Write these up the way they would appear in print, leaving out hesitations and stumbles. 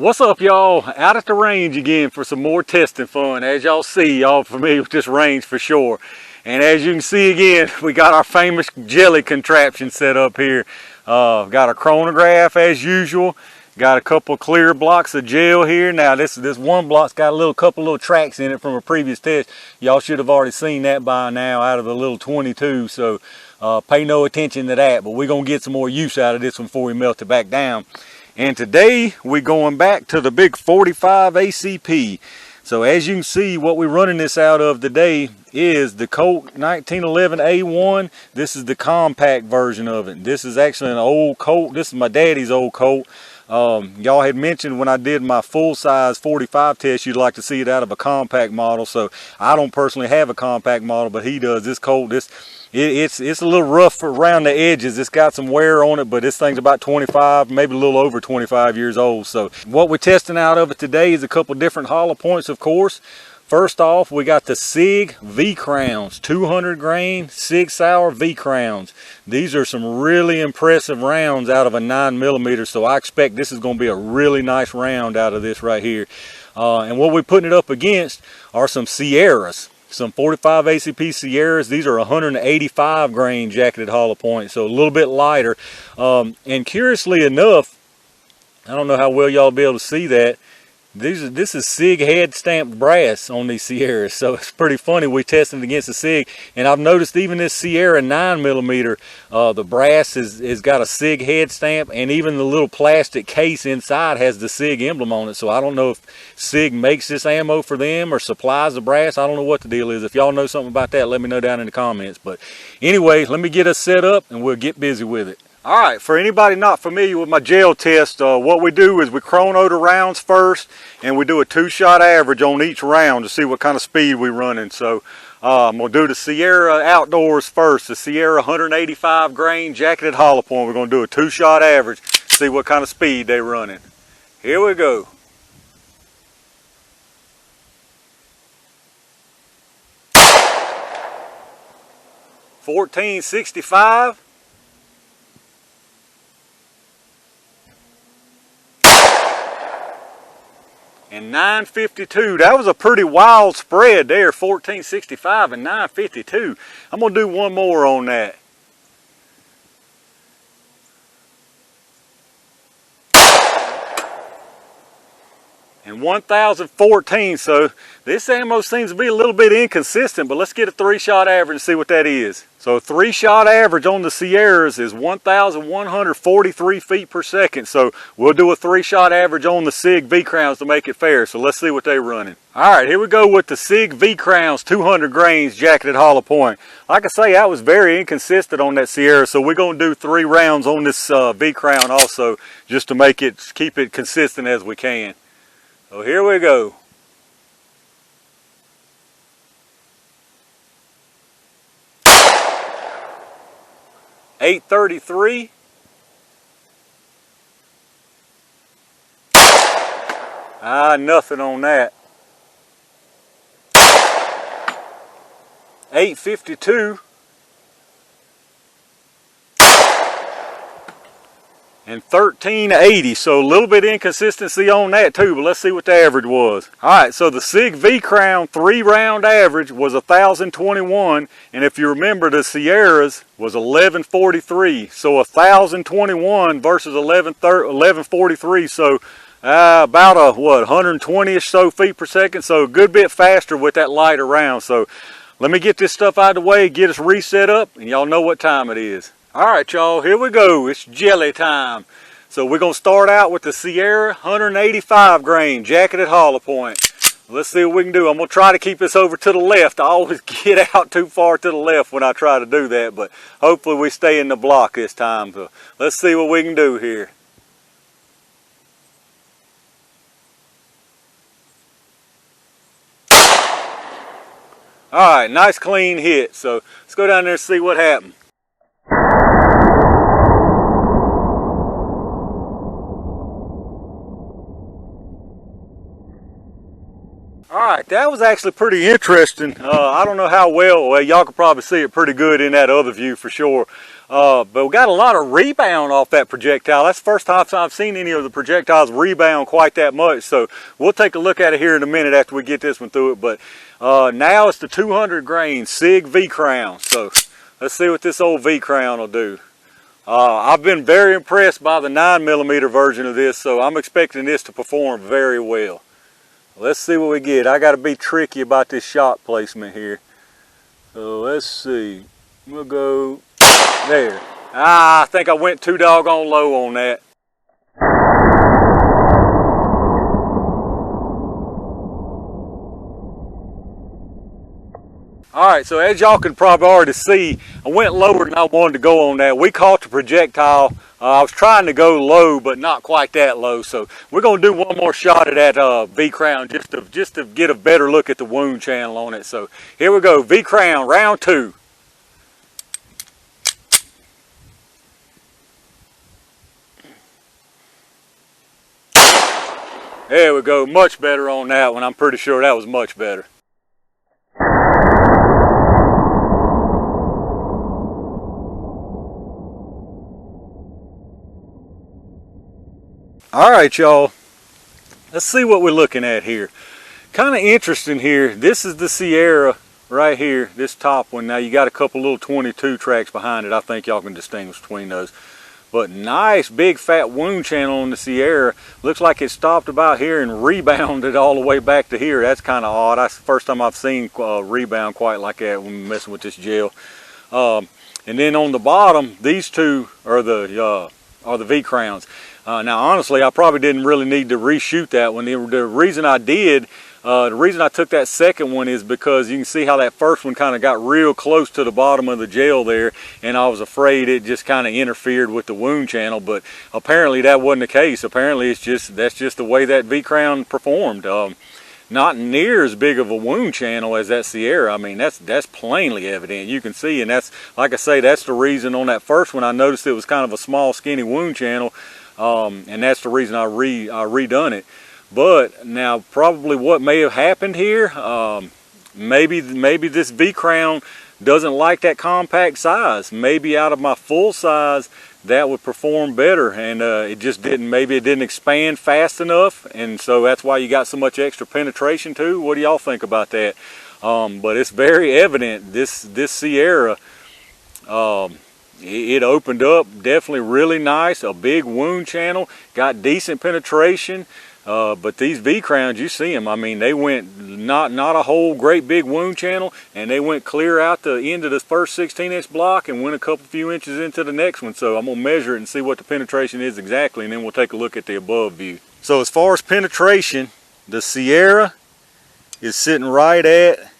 What's up, y'all? Out at the range again for some more testing fun. As y'all see, y'all familiar with this range for sure. And as you can see again, we got our famous jelly contraption set up here. Got a chronograph as usual. Got a couple clear blocks of gel here. Now this one block's got a couple little tracks in it from a previous test. Y'all should have already seen that by now out of the little 22. So pay no attention to that. But we're gonna get some more use out of this one before we melt it back down. And today we're going back to the big 45 ACP. So as you can see, what we're running this out of today is the Colt 1911A1. This is the compact version of it. This is actually an old Colt. This is my daddy's old Colt. Y'all had mentioned when I did my full-size 45 test, you'd like to see it out of a compact model. So I don't personally have a compact model, but he does. This Colt, it's a little rough around the edges. It's got some wear on it, but this thing's about 25, maybe a little over 25 years old. So what we're testing out of it today is a couple different hollow points, of course. First off, we got the SIG V-Crowns, 200 grain SIG Sauer V-Crowns. These are some really impressive rounds out of a 9mm, so I expect this is going to be a really nice round out of this right here. And what we're putting it up against are some Sierras. Some 45 ACP Sierras. These are 185 grain jacketed hollow point, so a little bit lighter. And curiously enough, I don't know how well y'all will be able to see that, this is SIG head stamped brass on these Sierras, so it's pretty funny. We tested it against the SIG, and I've noticed even this Sierra 9mm, the brass has got a SIG head stamp, and even the little plastic case inside has the SIG emblem on it. So I don't know if SIG makes this ammo for them or supplies the brass. I don't know what the deal is. If y'all know something about that, let me know down in the comments. But anyway, let me get us set up and we'll get busy with it. All right, for anybody not familiar with my gel test, what we do is we chrono the rounds first, and we do a 2-shot average on each round to see what kind of speed we're running. So I'm going to do the Sierra Outdoors first, the Sierra 185 grain jacketed hollow point. We're going to do a 2-shot average, see what kind of speed they're running. Here we go. .1465. And 952. That was a pretty wild spread there. 1465 and 952. I'm gonna do one more on that. And 1014. So this ammo seems to be a little bit inconsistent, but let's get a 3-shot average and see what that is. So a 3-shot average on the Sierras is 1,143 feet per second. So we'll do a 3-shot average on the SIG V-Crowns to make it fair. So let's see what they're running. All right, here we go with the SIG V-Crowns 200 grains jacketed hollow point. Like I say, I was very inconsistent on that Sierra, so we're gonna do 3 rounds on this V-Crown also, just to keep it consistent as we can. So here we go. .833. Nothing on that. .852. And 1380, so a little bit of inconsistency on that too, but let's see what the average was. Alright, so the SIG V-Crown 3-round average was 1,021, and if you remember, the Sierras was 1143, so 1,021 versus 1143, so about 120-ish so feet per second, so a good bit faster with that lighter round. So let me get this stuff out of the way, get us reset up, and y'all know what time it is. Alright y'all, here we go. It's jelly time. So we're going to start out with the Sierra 185 grain jacketed hollow point. Let's see what we can do. I'm going to try to keep this over to the left. I always get out too far to the left when I try to do that, but hopefully we stay in the block this time. So let's see what we can do here. Alright, nice clean hit. So let's go down there and see what happened. Alright, that was actually pretty interesting. I don't know how well y'all could probably see it pretty good in that other view for sure. But we got a lot of rebound off that projectile. That's the first time I've seen any of the projectiles rebound quite that much. So we'll take a look at it here in a minute after we get this one through it. But now it's the 200 grain SIG V-Crown. So let's see what this old V-Crown will do. I've been very impressed by the 9mm version of this, so I'm expecting this to perform very well. Let's see what we get. I got to be tricky about this shot placement here. So let's see. We'll go there. I think I went too doggone low on that. Alright, so as y'all can probably already see, I went lower than I wanted to go on that. We caught the projectile. I was trying to go low, but not quite that low. So we're going to do one more shot at that V-Crown just to get a better look at the wound channel on it. So here we go, V-Crown, round 2. There we go, much better on that one. I'm pretty sure that was much better. Alright y'all, let's see what we're looking at here. Kind of interesting here. This is the Sierra right here, this top one. Now you got a couple little 22 tracks behind it. I think y'all can distinguish between those. But nice big fat wound channel on the Sierra. Looks like it stopped about here and rebounded all the way back to here. That's kind of odd. That's the first time I've seen rebound quite like that when messing with this gel. And then on the bottom, these two are the V-Crowns. Now honestly, I probably didn't really need to reshoot that one. The reason I did, the reason I took that second one is because you can see how that first one kind of got real close to the bottom of the gel there, and I was afraid it just kind of interfered with the wound channel, but apparently that wasn't the case. Apparently that's just the way that V-Crown performed. Not near as big of a wound channel as that Sierra. I mean, that's plainly evident. You can see, and that's, like I say, that's the reason on that first one I noticed it was kind of a small skinny wound channel, and that's the reason I redone it. But now probably what may have happened here, maybe this V-Crown doesn't like that compact size. Maybe out of my full size that would perform better, and it just didn't. Maybe it didn't expand fast enough, and so that's why you got so much extra penetration too. What do y'all think about that? But it's very evident this Sierra, it opened up definitely really nice, a big wound channel, got decent penetration. But these V-Crowns, you see them, I mean, they went not a whole great big wound channel, and they went clear out the end of the first 16-inch block and went a few inches into the next one. So I'm going to measure it and see what the penetration is exactly, and then we'll take a look at the above view. So as far as penetration, the Sierra is sitting right at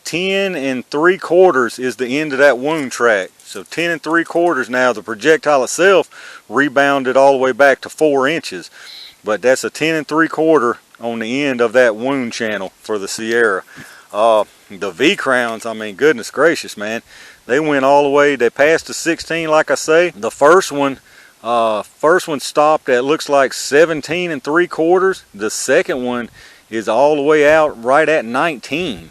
10 3/4 is the end of that wound track. So 10 3/4 now. The projectile itself rebounded all the way back to 4 inches. But that's a 10 3/4 on the end of that wound channel for the Sierra. The V-Crowns, I mean, goodness gracious, man. They went all the way, they passed the 16, like I say. The first one stopped at, looks like 17 3/4. The second one is all the way out right at 19.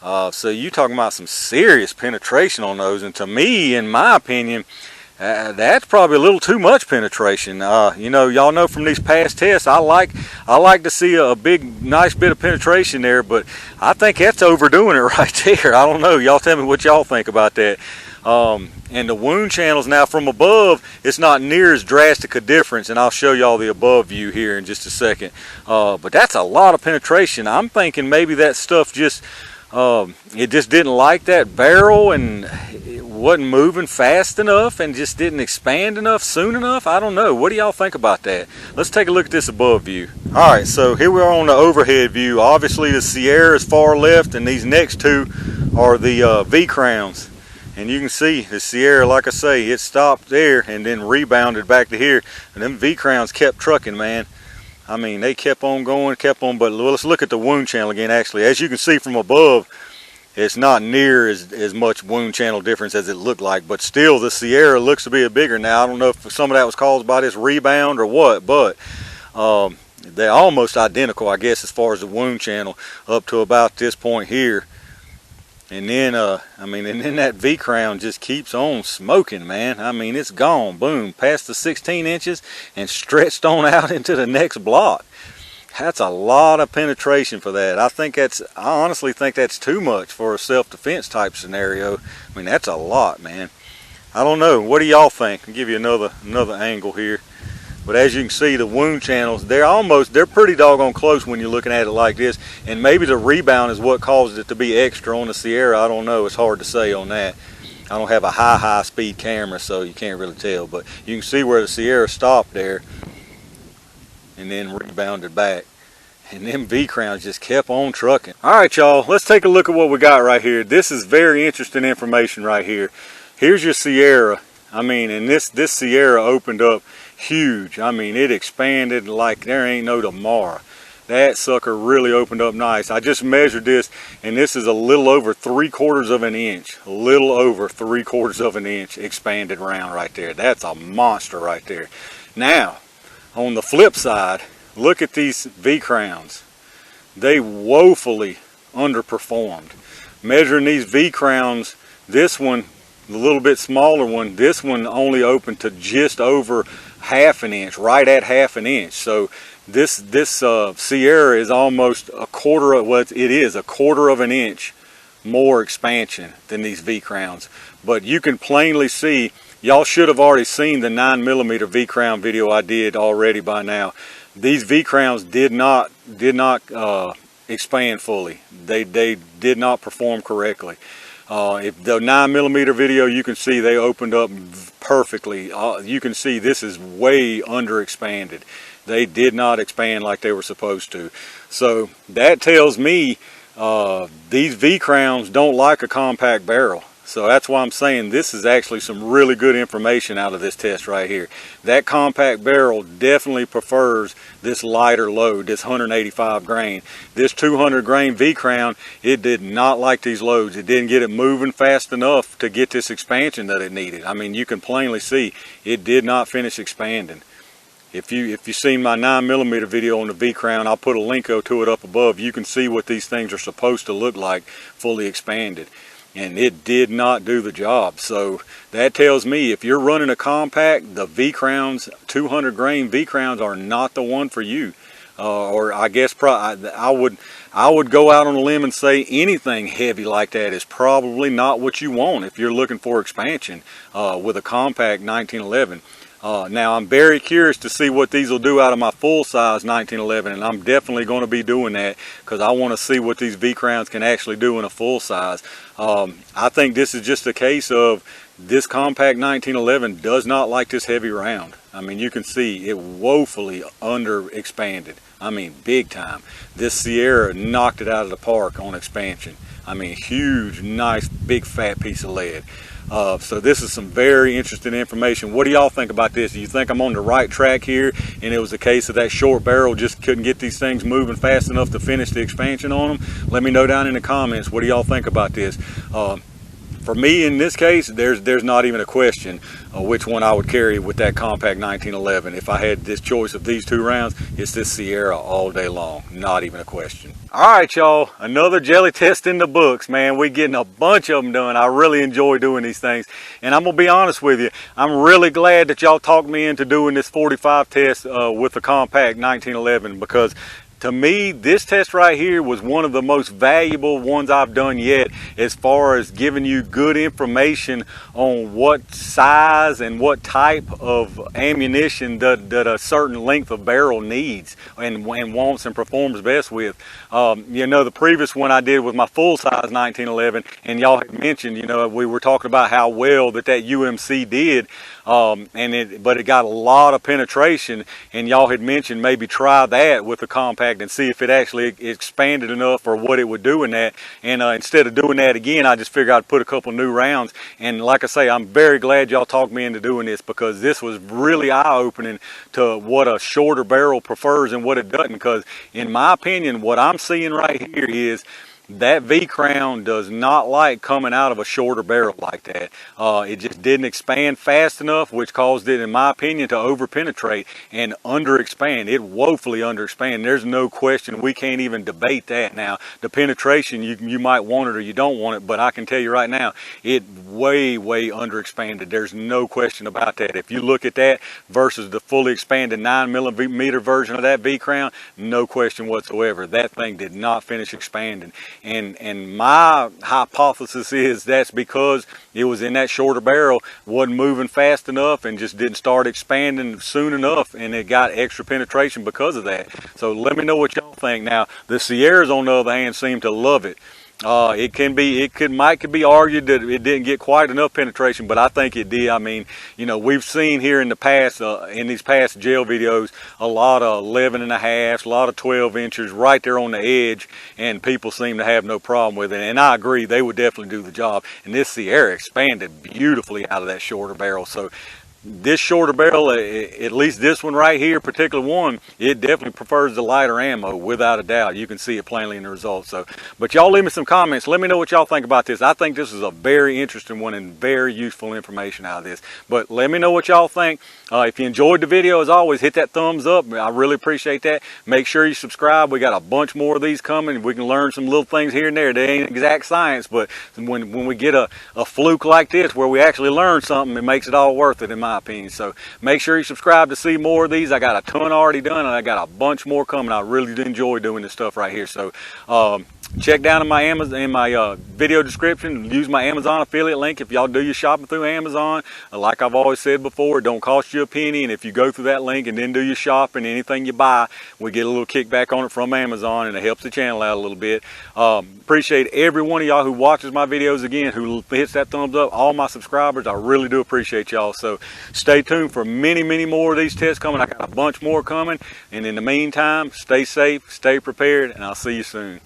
So you're talking about some serious penetration on those. And to me, in my opinion, that's probably a little too much penetration. You know, y'all know from these past tests, I like to see a big, nice bit of penetration there, but I think that's overdoing it right there. I don't know. Y'all tell me what y'all think about that. And the wound channels now from above, it's not near as drastic a difference, and I'll show y'all the above view here in just a second. But that's a lot of penetration. I'm thinking maybe that stuff just, it just didn't like that barrel, and it wasn't moving fast enough and just didn't expand enough soon enough. I don't know. What do y'all think about that? Let's take a look at this above view. Alright, so here we are on the overhead view. Obviously the Sierra is far left, and these next two are the V-Crowns. And you can see the Sierra, like I say, it stopped there and then rebounded back to here. And them V-Crowns kept trucking, man. I mean, they kept on going, but let's look at the wound channel again. Actually, as you can see from above, it's not near as much wound channel difference as it looked like, but still the Sierra looks to be a bigger now. I don't know if some of that was caused by this rebound or what, but they're almost identical, I guess, as far as the wound channel up to about this point here. And then, and then that V crown just keeps on smoking, man. I mean, it's gone, boom, past the 16 inches and stretched on out into the next block. That's a lot of penetration for that. I honestly think that's too much for a self-defense type scenario. I mean, that's a lot, man. I don't know. What do y'all think? I'll give you another angle here. But as you can see, the wound channels, they're pretty doggone close when you're looking at it like this. And maybe the rebound is what caused it to be extra on the Sierra. I don't know. It's hard to say on that. I don't have a high speed camera, so you can't really tell. But you can see where the Sierra stopped there and then rebounded back. And them V-crowns just kept on trucking. All right, y'all, let's take a look at what we got right here. This is very interesting information right here. Here's your Sierra. I mean, and this Sierra opened up huge. I mean, it expanded like there ain't no tomorrow. That sucker really opened up nice. I just measured this, and this is a little over 3/4 of an inch. A little over 3/4 of an inch expanded round right there. That's a monster right there. Now, on the flip side, look at these V-crowns. They woefully underperformed. Measuring these V-crowns, this one, the little bit smaller one, this one only opened to just over 1/2 inch, right at 1/2 inch. So this Sierra is almost a quarter of what it is, a 1/4 of an inch more expansion than these V-crowns. But you can plainly see, y'all should have already seen the 9mm V-crown video I did already by now. These V-crowns did not expand fully. They did not perform correctly. If the 9mm video, you can see they opened up perfectly. You can see this is way under expanded. They did not expand like they were supposed to. So that tells me these V-crowns don't like a compact barrel. So that's why I'm saying this is actually some really good information out of this test right here. That compact barrel definitely prefers this lighter load, this 185 grain. This 200 grain V-crown, it did not like these loads. It didn't get it moving fast enough to get this expansion that it needed. I mean, you can plainly see it did not finish expanding. If you seen my 9mm video on the V-crown, I'll put a link to it up above. You can see what these things are supposed to look like fully expanded. And it did not do the job. So that tells me if you're running a compact, the V-crowns, 200 grain V-crowns are not the one for you. Or I guess I would go out on a limb and say anything heavy like that is probably not what you want if you're looking for expansion with a compact 1911. Now I'm very curious to see what these will do out of my full-size 1911, and I'm definitely going to be doing that because I want to see what these V-crowns can actually do in a full-size. I think this is just a case of this compact 1911 does not like this heavy round. I mean, you can see it woefully under-expanded. I mean, big time. This Sierra knocked it out of the park on expansion. I mean, huge, nice, big, fat piece of lead. So this is some very interesting information. What do y'all think about this? Do you think I'm on the right track here and it was a case of that short barrel just couldn't get these things moving fast enough to finish the expansion on them? Let me know down in the comments. What do y'all think about this? For me, in this case, there's not even a question which one I would carry with that compact 1911. If I had this choice of these two rounds, it's this Sierra all day long. Not even a question. All right, y'all, another jelly test in the books, man. We're getting a bunch of them done. I really enjoy doing these things. And I'm going to be honest with you, I'm really glad that y'all talked me into doing this 45 test with the compact 1911 because to me, this test right here was one of the most valuable ones I've done yet as far as giving you good information on what size and what type of ammunition that a certain length of barrel needs and wants and performs best with. You know, the previous one I did with my full-size 1911, and y'all had mentioned, you know, we were talking about how well that UMC did, but it got a lot of penetration, and y'all had mentioned maybe try that with the compact and see if it actually expanded enough or what it would do in that. And instead of doing that again, I just figured I'd put a couple new rounds. And like I say, I'm very glad y'all talked me into doing this because this was really eye-opening to what a shorter barrel prefers and what it doesn't. Because in my opinion, what I'm seeing right here is that V-crown does not like coming out of a shorter barrel like that. It just didn't expand fast enough, which caused it, in my opinion, to over penetrate and under expand. It woefully under expand. There's no question. We can't even debate that. Now, the penetration, you might want it or you don't want it, but I can tell you right now, it way under expanded. There's no question about that. If you look at that versus the fully expanded 9mm version of that V-crown, no question whatsoever. That thing did not finish expanding. And my hypothesis is that's because it was in that shorter barrel, wasn't moving fast enough, and just didn't start expanding soon enough, and it got extra penetration because of that. So let me know what y'all think. Now, the Sierras, on the other hand, seem to love it. It could be argued that it didn't get quite enough penetration, but I think it did. I mean, you know, we've seen here in the past, in these past gel videos, a lot of 11.5s, a lot of 12 inches right there on the edge, and people seem to have no problem with it. And I agree, they would definitely do the job. And this Sierra expanded beautifully out of that shorter barrel. So this shorter barrel, at least this one right here, particular one, it definitely prefers the lighter ammo, without a doubt. You can see it plainly in the results. So, but y'all leave me some comments. Let me know what y'all think about this. I think this is a very interesting one and very useful information out of this. But let me know what y'all think. If you enjoyed the video, as always, hit that thumbs up. I really appreciate that. Make sure you subscribe. We got a bunch more of these coming. We can learn some little things here and there. They ain't exact science, but when we get a fluke like this where we actually learn something, it makes it all worth it, in my opinion. So make sure you subscribe to see more of these. I got a ton already done, and I got a bunch more coming. I really do enjoy doing this stuff right here. So check down in my Amazon, video description. Use my Amazon affiliate link if y'all do your shopping through Amazon. Like I've always said before, it don't cost you a penny, and if you go through that link and then do your shopping, anything you buy, we get a little kickback on it from Amazon, and it helps the channel out a little bit. Appreciate every one of y'all who watches my videos, again, who hits that thumbs up. All my subscribers, I really do appreciate y'all. So stay tuned for many more of these tests coming. I got a bunch more coming, and in the meantime, stay safe, stay prepared, and I'll see you soon.